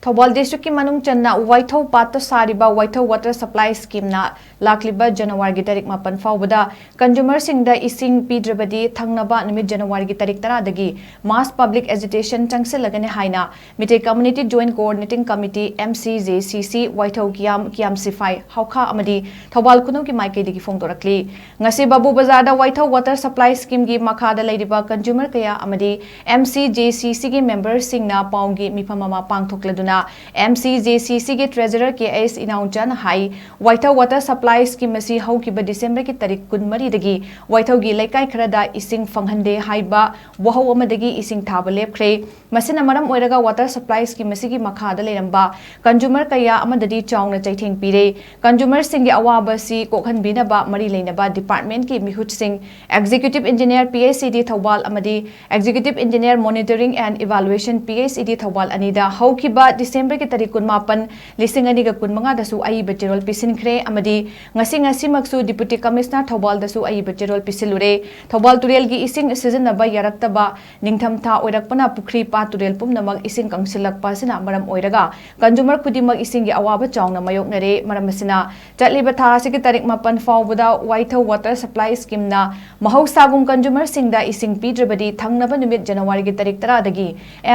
Thoubal district ki Manung Channa Waithou Patta Sariba Waithou water supply scheme na Lakliba January gi tarik 4 FAOBADA consumer SINGDA ESING PIDRABADI THANGNABA NUMIT January gi tarik 10 dagi mass public agitation CHANGSINLAGANI HAINA MEETEI community joint coordinating committee MCJCC Waithou KIYAM SIPHAT HAOKHA AMADI Thoubal KHUNOU ki MAIKEIDAGI FONGDOKLAKLI ngasi Babu Bazar da Waithou water supply scheme gi makhada leiriba consumer kaya amadi MCJCC gi member singna paungi miphamama pangthokladuna MCJCC के treasurer K S Inaochan हाई Waithou water supply scheme मसी हौकिबा December की तारीख 12 दगी वाइथौ गी लेकाई खरदा इसिंग फंगहंदे हाइबा वहौ अमदगी इसिंग थाबा लेपख्रे मसिना मरम ओइरगा water supply scheme मसी की मखादा लेरंबा कंज्यूमर कया अमददी चाउना चैथिंग पीरे कंज्यूमर सिंग अवाबसी कोखनबिनबा मरी लेनबा डिपार्टमेंट की मिहुत Singh executive engineer PICD Thoubal अमदी executive engineer monitoring and evaluation PICD Thoubal अनिदा हौकिबा डिसेंबर की तारीख 19 लिसिंग अनिगा 15 दसु अइबा जेरोल पिसिनख्रे अमदी ngasi maksu deputy commissioner Thoubal dasu अइबा जेरोल पिसिलुरे Thoubal तुरेल गी इसिंग सिजनबा यारक्तबा निंगथम था ओइरकपना पुखरी पा तुरेल पुमनमक इसिंग कंसिलकपा सिना मरम ओइरगा कंज्यूमर खुदिमक इसिंग गी अवाबा चाउना मयोकनरे मरम सिना चटलिबा था सिगी तारीख 4 फाउबदा वाइथौ वाटर सप्लाई स्कीम ना महौसागुम कंज्यूमर सिंगदा इसिंग पीड्रबदी थंगनबा नुमित जनवरी की तारीख 10 दगी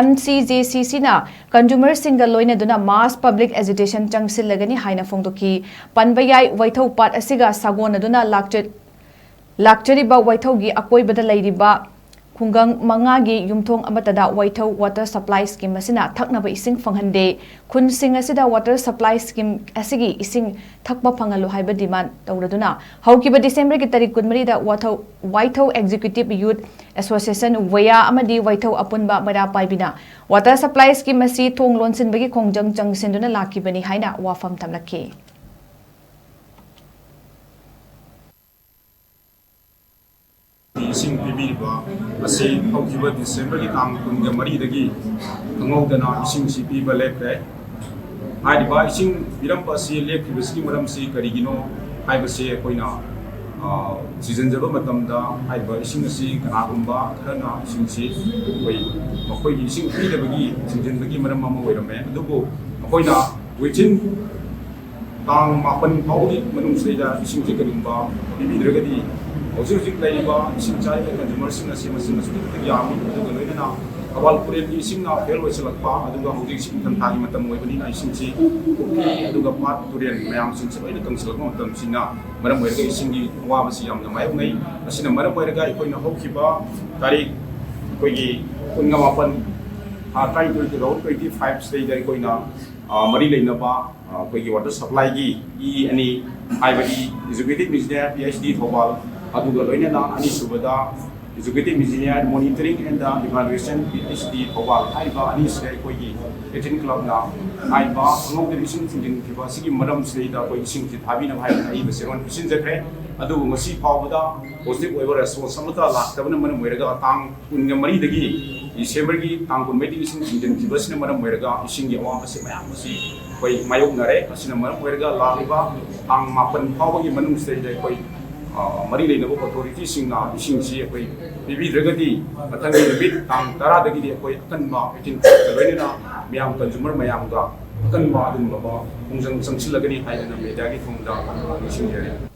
MCJCC ना कंज्यूमर सिंगदा लोइना दुना मास पब्लिक एजिटेशन चंगसिलगनी हाइना फोंगदोकी पनबयाई वाइथौ पाट असिगा सागोनदुना लाक्चरिबा वाइथौगी अकोइबदा लैरिबा खुंगंग मंगागी युमथोंग अमतदा वाइथौ वाटर सप्लाई स्कीम असिना थकनबा इसिंग फंगहंदे खुनसिंग असिदा वाटर सप्लाई स्कीम असिगी इसिंग थकबा फंगलो हाइबा डिमांड तौरदुना हौकिबा डिसेंबर की तारीख 12 दा वाइथौ एग्जीक्यूटिव यूथ एसोसिएशन वया अमदी वाइथौ अपुनबा मरा पाइबिना वाटर सप्लाई स्कीम असि थोंग लोनसिनबगी खोंजंग चंगसिनदुना लाखिबनी हाइना वाफम तमलखि इसिंग पिबीबा असे हौकिबा डिसेंबर की तांग 14 दगी खंगौदना इसिंग सि पीबा लेपरे हाइबा इसिंग बिरंबा सि लेपखिबसि मरमसि करिगिनो हाइबसे कोइना सीजन जब मतमदा हाइबा इसिंग सि कनागुंबा खरना इसिंग सि कोइ मखोइगी इसिंग पीदबगी सिंजनबगी मरम अमा ओइरमे अदुबो मखोइना विथिन तांग 4 फाउगी मनुंगसेदा इसिंग सि करिंबा पिबीद्रगदी हौजिक लाइबा इसिंग चाइबा कंज्यूमर सिंग असि मसिंग असुक यामी अदुगा लोइना अवाल पुरेल की इसिंग ना फेल वइसलकपा अदुगा हौजिक सिंग थंथागी मतम ओइबनी ना इसिंग सि ओके अदुगा पाट तुरेल मयाम सिंग से ओइना कंसलक मतम सिंगना मरम ओइरगा इसिंग की अवाबसि यामना मायौनै असिना मरम ओइरगा इकोइना हौखिबा तारीख कोइगी 19 टाइम 25 स्टेज इकोइना मरी लेनबा कोइगी वाटर सप्लाई की ई अनि हाइबदी एजुकेटिव इंजीनियर PhD थौबाल अदुगा लोइना अनिसुबदा executive engineer monitoring and evaluation PhD Thoubal हाइबा अनिसरे कोइगी 18 क्लब ना हाइबा अंगौदे इसिंग सिंजिन किबा सिगी मरम स्लेदा कोइ इसिंग सि थाबिना हाइ हाइ बसेरोन इसिंग जखरे अदु मसी फावबदा पॉजिटिव ओइबर रेस्पॉन्स समता लाक्तबन मन मोइरगा तांग 14 दगी डिसेंबर की तांग 12 दगी इसिंग सिंजिन किबसने मरम मोइरगा इसिंग गी अवाबसे मयाम मसी कोइ मायोगनरे असिना मरम मोइरगा लालिबा तांग 4 फावगी मनुंग स्लेदा कोइ मरी लेनबो अथॉरिटी सिंगना इसिंग सि कोइ पिबीद्रगदी मथंगी नुमित तांग 10 दगी कोइ अकनबा 18 लोइना मियाम कंज्यूमर मयामगा अकनबा अदुमबा खुंजंग चंगसिलगनी हाइना मेदागी फुंगदा इसिंग जरे